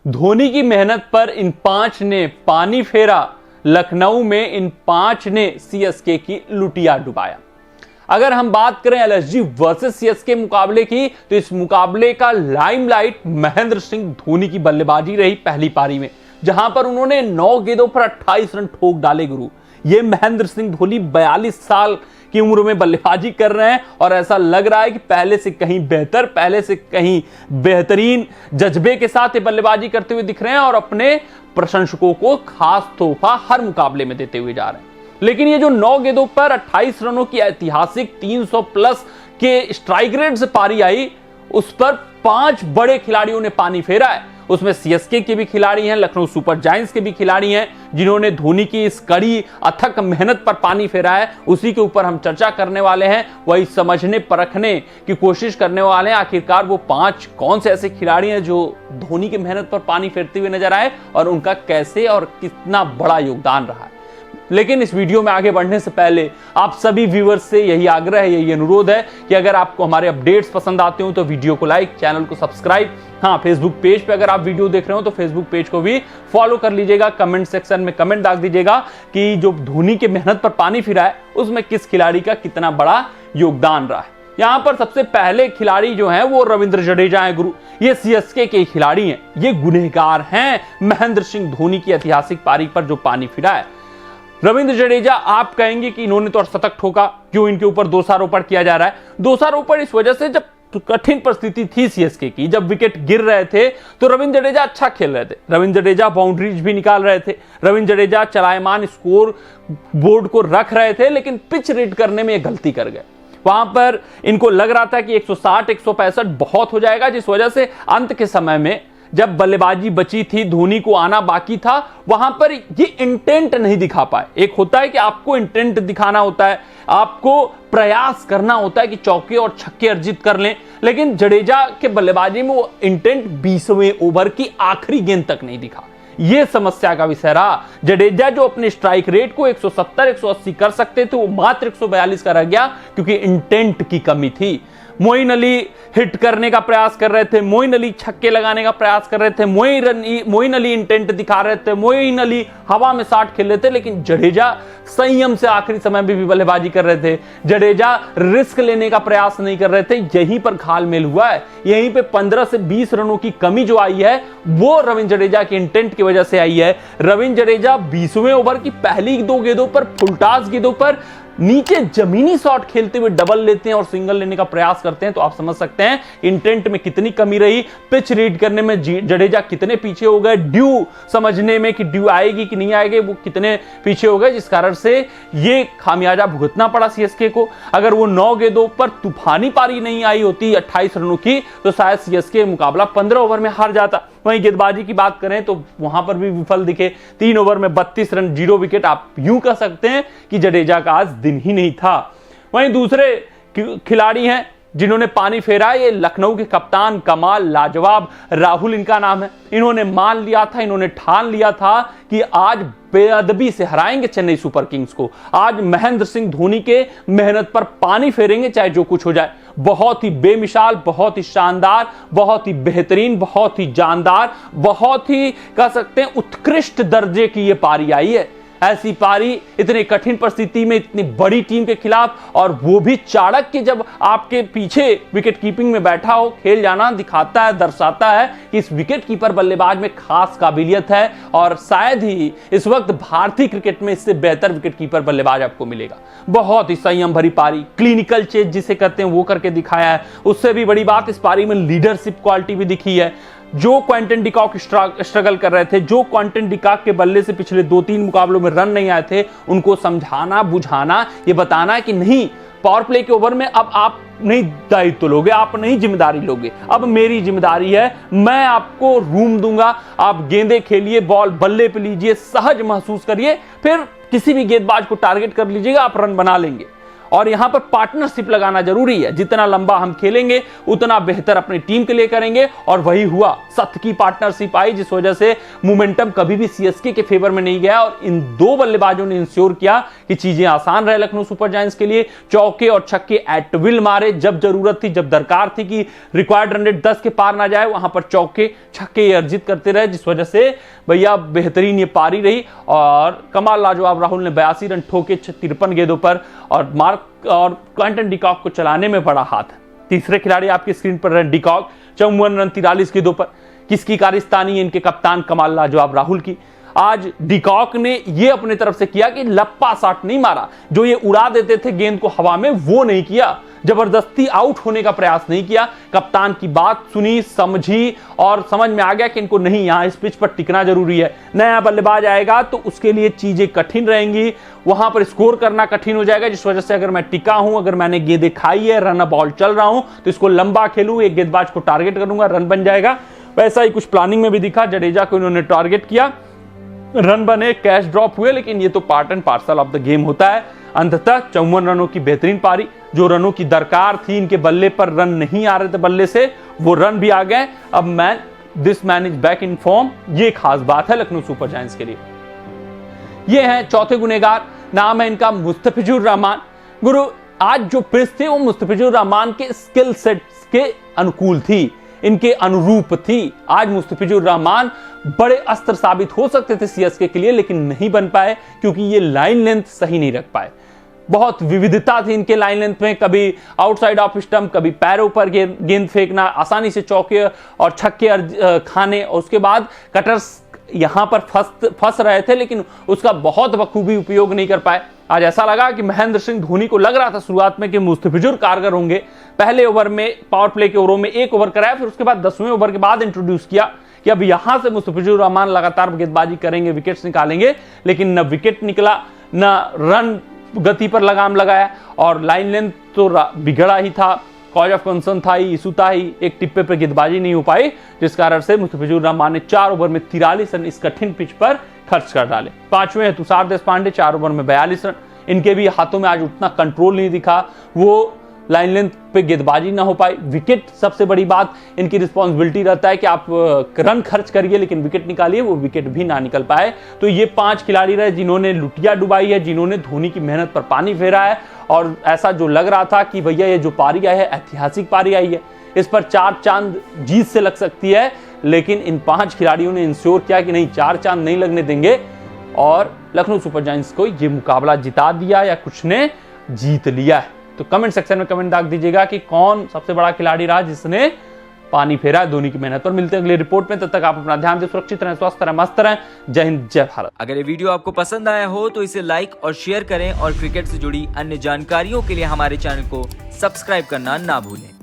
धोनी की मेहनत पर इन 5 ने पानी फेरा, लखनऊ में इन 5 ने सीएसके की लुटिया डुबाया। अगर हम बात करें एलएसजी वर्सेस सीएसके मुकाबले की, तो इस मुकाबले का लाइमलाइट महेंद्र सिंह धोनी की बल्लेबाजी रही पहली पारी में, जहां पर उन्होंने 9 गेंदों पर 28 रन ठोक डाले। गुरु, ये महेंद्र सिंह धोनी 42 साल की उम्र में बल्लेबाजी कर रहे हैं और ऐसा लग रहा है कि पहले से कहीं बेहतर, पहले से कहीं बेहतरीन जज्बे के साथ ये बल्लेबाजी करते हुए दिख रहे हैं और अपने प्रशंसकों को खास तोहफा हर मुकाबले में देते हुए जा रहे हैं। लेकिन ये जो 9 गेंदों पर 28 रनों की ऐतिहासिक 300 प्लस के स्ट्राइक रेट से पारी आई, उस पर 5 बड़े खिलाड़ियों ने पानी फेरा है। उसमें सीएसके के भी खिलाड़ी हैं, लखनऊ सुपर जायंट्स के भी खिलाड़ी हैं, जिन्होंने धोनी की इस कड़ी अथक मेहनत पर पानी फेरा है। उसी के ऊपर हम चर्चा करने वाले हैं, वही समझने परखने की कोशिश करने वाले हैं आखिरकार वो 5 कौन से ऐसे खिलाड़ी हैं जो धोनी की मेहनत पर पानी फेरते हुए नजर आए और उनका कैसे और कितना बड़ा योगदान रहा है। लेकिन इस वीडियो में आगे बढ़ने से पहले आप सभी व्यूअर्स से यही आग्रह है, यही अनुरोध है कि अगर आपको हमारे अपडेट्स पसंद आते हो तो वीडियो को लाइक, चैनल को सब्सक्राइब, हाँ फेसबुक पेज पे अगर आप वीडियो देख रहे हो तो फेसबुक पेज को भी फॉलो कर लीजिएगा। कमेंट सेक्शन में कमेंट डाल दीजिएगा कि जो धोनी के मेहनत पर पानी फिरा है उसमें किस खिलाड़ी का कितना बड़ा योगदान रहा है। यहां पर सबसे पहले खिलाड़ी जो हैं वो रविंद्र जडेजा हैं। गुरु, ये सीएसके के खिलाड़ी हैं, ये गुनहगार हैं महेंद्र सिंह धोनी की ऐतिहासिक पारी पर जो पानी फिरा है। रविंद्र जडेजा, आप कहेंगे कि इन्होंने तो शतक ठोका, क्यों इनके ऊपर दोषारोपण किया जा रहा है? दोषारोपण इस वजह से, जब कठिन परिस्थिति थी सीएसके की, जब विकेट गिर रहे थे तो रविंद्र जडेजा अच्छा खेल रहे थे, रविंद्र जडेजा बाउंड्रीज भी निकाल रहे थे, रविंद्र जडेजा चलायमान स्कोर बोर्ड को रख रहे थे, लेकिन पिच रीड करने में गलती कर गए। वहां पर इनको लग रहा था कि 160 165 बहुत हो जाएगा, जिस वजह से अंत के समय में जब बल्लेबाजी बची थी, धोनी को आना बाकी था, वहां पर ये इंटेंट नहीं दिखा पाए। एक होता है कि आपको इंटेंट दिखाना होता है, आपको प्रयास करना होता है कि चौके और छक्के अर्जित कर लें, लेकिन जडेजा के बल्लेबाजी में वो इंटेंट 20वें ओवर की आखिरी गेंद तक नहीं दिखा। ये समस्या का विषय रहा। जडेजा जो अपने स्ट्राइक रेट को 170 180 कर सकते थे, वो मात्र 142 का रह गया क्योंकि इंटेंट की कमी थी। मोइन अली हिट करने का प्रयास कर रहे थे, मोइन अली छक्के लगाने का प्रयास कर रहे थे, मोइन अली इंटेंट दिखा रहे थे, मोइन अली हवा में 60 खेल रहे थे, लेकिन जडेजा संयम से आखिरी समय में भी बल्लेबाजी कर रहे थे। जडेजा रिस्क लेने का प्रयास नहीं कर रहे थे। यहीं पर घालमेल हुआ है, यहीं पे 15 से 20 रनों की कमी जो आई है वो रविंद्र जडेजा के इंटेंट की वजह से आई है। रविंद्र जडेजा 20वें ओवर की पहली 2 गेंदों पर, फुलटास गेंदों पर नीचे जमीनी शॉट खेलते हुए डबल लेते हैं और सिंगल लेने का प्रयास करते हैं, तो आप समझ सकते हैं इंटेंट में कितनी कमी रही, पिच रीड करने में जडेजा कितने पीछे हो गए, ड्यू समझने में कि ड्यू आएगी कि नहीं आएगी वो कितने पीछे हो गए, जिस कारण से ये खामियाजा भुगतना पड़ा सीएसके को। अगर वो 9 गेंदों पर तूफानी पारी नहीं आई होती 28 रनों की, तो शायद सीएसके मुकाबला 15 ओवर में हार जाता। वहीं गेंदबाजी की बात करें तो वहां पर भी विफल दिखे, 3 ओवर में 32 रन, 0 विकेट। आप यूं कह सकते हैं कि जडेजा का आज दिन ही नहीं था। वहीं दूसरे खिलाड़ी हैं जिन्होंने पानी फेरा, ये लखनऊ के कप्तान कमाल लाजवाब राहुल इनका नाम है। इन्होंने मान लिया था, इन्होंने ठान लिया था कि आज बेअदबी से हराएंगे चेन्नई सुपर किंग्स को, आज महेंद्र सिंह धोनी के मेहनत पर पानी फेरेंगे चाहे जो कुछ हो जाए। बहुत ही बेमिसाल, बहुत ही शानदार, बहुत ही बेहतरीन, बहुत ही जानदार, बहुत ही कह सकते हैं उत्कृष्ट दर्जे की ये पारी आई है। ऐसी पारी इतनी कठिन परिस्थिति में, इतनी बड़ी टीम के खिलाफ, और वो भी चाणक्य जब आपके पीछे विकेट कीपिंग में बैठा हो, खेल जाना दिखाता है, दर्शाता है कि इस विकेट कीपर बल्लेबाज में खास काबिलियत है और शायद ही इस वक्त भारतीय क्रिकेट में इससे बेहतर विकेट कीपर बल्लेबाज आपको मिलेगा। बहुत ही संयम भरी पारी, क्लिनिकल चेज जिसे कहते हैं वो करके दिखाया है। उससे भी बड़ी बात, इस पारी में लीडरशिप क्वालिटी भी दिखी है। जो क्विंटन डिकॉक स्ट्रगल कर रहे थे, जो क्विंटन डिकॉक के बल्ले से पिछले 2-3 मुकाबलों में रन नहीं आए थे, उनको समझाना, बुझाना, ये बताना कि नहीं, पावर प्ले के ओवर में अब आप नहीं दायित्व लोगे, आप नहीं जिम्मेदारी लोगे, अब मेरी जिम्मेदारी है, मैं आपको रूम दूंगा, आप गेंदे खेलिए, बॉल बल्ले पे लीजिए, सहज महसूस करिए, फिर किसी भी गेंदबाज को टारगेट कर लीजिएगा, आप रन बना लेंगे। और यहां पर पार्टनरशिप लगाना जरूरी है। जितना लंबा हम खेलेंगे उतना बेहतर अपनी टीम के लिए करेंगे, और वही हुआ। सत्य की पार्टनरशिप आई, जिस वजह से मोमेंटम कभी भी सीएसके के फेवर में नहीं गया, और इन दो बल्लेबाजों ने इंश्योर किया कि चीजें आसान रहे लखनऊ सुपर जायंट्स के लिए। चौके और छक्के एट विल मारे, जब जरूरत थी, जब दरकार थी कि रिक्वायर्ड रन रेट 10 के पार ना जाए, वहां पर चौके छक्के अर्जित करते रहे, जिस वजह से भैया बेहतरीन ये पारी रही। और कमाल लाजवाब राहुल ने 82 रन ठोके 53 गेंदों पर, और मार्क और क्विंटन डिकॉक को चलाने में बड़ा हाथ है। तीसरे खिलाड़ी आपकी स्क्रीन पर रन डिकॉक, 54 रन 43 गेंदों पर। किसकी कारस्तानी? इनके कप्तान कमाल लाजवाब राहुल की। आज डिकॉक ने ये अपने तरफ से किया कि लप्पा शॉट नहीं मारा, जो ये उड़ा देते थे गेंद को हवा में, वो नहीं किया। जबरदस्ती आउट होने का प्रयास नहीं किया। कप्तान की बात सुनी, समझी, और समझ में आ गया कि इनको नहीं, यहां इस पिच पर टिकना जरूरी है। नया बल्लेबाज आएगा तो उसके लिए चीजें कठिन रहेंगी, वहां पर स्कोर करना कठिन हो जाएगा, जिस वजह से अगर मैं टिका हूं, अगर मैंने गेंदें खाई है, रन बॉल चल रहा हूं, तो इसको लंबा खेलूं, एक गेंदबाज को टारगेट करूंगा, रन बन जाएगा। वैसा ही कुछ प्लानिंग में भी दिखा। जडेजा को इन्होंने टारगेट किया, रन बने, कैच ड्रॉप हुए, लेकिन ये तो part and parcel of the game होता है। अंततः 54 रनों की बेहतरीन पारी, जो रनों की दरकार थी, इनके बल्ले पर रन नहीं आ रहे थे बल्ले से, वो रन भी आ गए। अब this man is back in form, ये खास बात है लखनऊ सुपर जायंट्स के लिए। ये हैं चौथे गुनेगार, नाम है इनका मुस्तफिजुर रहमान। गुरु, आज जो पिच थी वो मुस्तफिजुर रहमान के स्किल सेट्स के अनुकूल थी, इनके अनुरूप थी। आज मुस्तफिजुर रहमान बड़े अस्त्र साबित हो सकते थे सीएसके के लिए, लेकिन नहीं बन पाए, क्योंकि ये लाइन लेंथ सही नहीं रख पाए। बहुत विविधता थी इनके लाइन लेंथ में, कभी आउटसाइड ऑफ स्टंप, कभी पैरों पर गेंद फेंकना, आसानी से चौके और छक्के खाने, और उसके बाद कटर्स यहां पर फंस रहे थे, लेकिन उसका बहुत बखूबी उपयोग नहीं कर पाए। आज ऐसा लगा कि महेंद्र सिंह धोनी को लग रहा था शुरुआत में कि मुस्तफिजुर कारगर होंगे। पहले ओवर में, पावर प्ले के ओवरों में 1 ओवर कराया, फिर उसके बाद 10वें ओवर के बाद इंट्रोड्यूस किया कि अब यहां से मुस्तफिजुर रहमान लगातार गेंदबाजी करेंगे, विकेट्स निकालेंगे। लेकिन न विकेट निकला, न रन गति पर लगाम लगाया, और लाइन लेंथ तो बिगड़ा ही था। कॉज ऑफ कंसर्न था ही, इशू था ही, एक टिप्पे पर गेंदबाजी नहीं हो पाई, जिस कारण से मुस्तफिजुर रहमान ने 4 ओवर में 43 रन इस कठिन पिच पर खर्च कर डाले। 5वें हैं तुषार देशपांडे, 4 ओवर में 42 रन। इनके भी हाथों में आज उतना कंट्रोल नहीं दिखा, वो लाइन लेंथ पे गेंदबाजी ना हो पाई। विकेट सबसे बड़ी बात, इनकी रिस्पॉन्सिबिलिटी रहता है कि आप रन खर्च करिए लेकिन विकेट निकालिए, वो विकेट भी ना निकल पाए। तो ये 5 खिलाड़ी रहे जिन्होंने लुटिया डुबाई है, जिन्होंने धोनी की मेहनत पर पानी फेरा है, और ऐसा जो लग रहा था कि भैया ये जो पारी आई है ऐतिहासिक पारी आई है, इस पर 4 चांद जीत से लग सकती है, लेकिन इन 5 खिलाड़ियों ने इंश्योर किया कि नहीं, 4 चांद नहीं लगने देंगे, और लखनऊ सुपर जायंट्स को ये मुकाबला जिता दिया, या कुछ ने जीत लिया है। तो कमेंट सेक्शन में कमेंट दाग दीजिएगा कि कौन सबसे बड़ा खिलाड़ी रहा जिसने पानी फेरा है धोनी की मेहनत पर। मिलते हैं अगली रिपोर्ट में, तब तक आप अपना ध्यान से सुरक्षित रहें, स्वस्थ रहें, मस्त रहें। जय हिंद, जय भारत। अगर ये वीडियो आपको पसंद आया हो तो इसे लाइक और शेयर करें, और क्रिकेट से जुड़ी अन्य जानकारियों के लिए हमारे चैनल को सब्सक्राइब करना ना भूलें।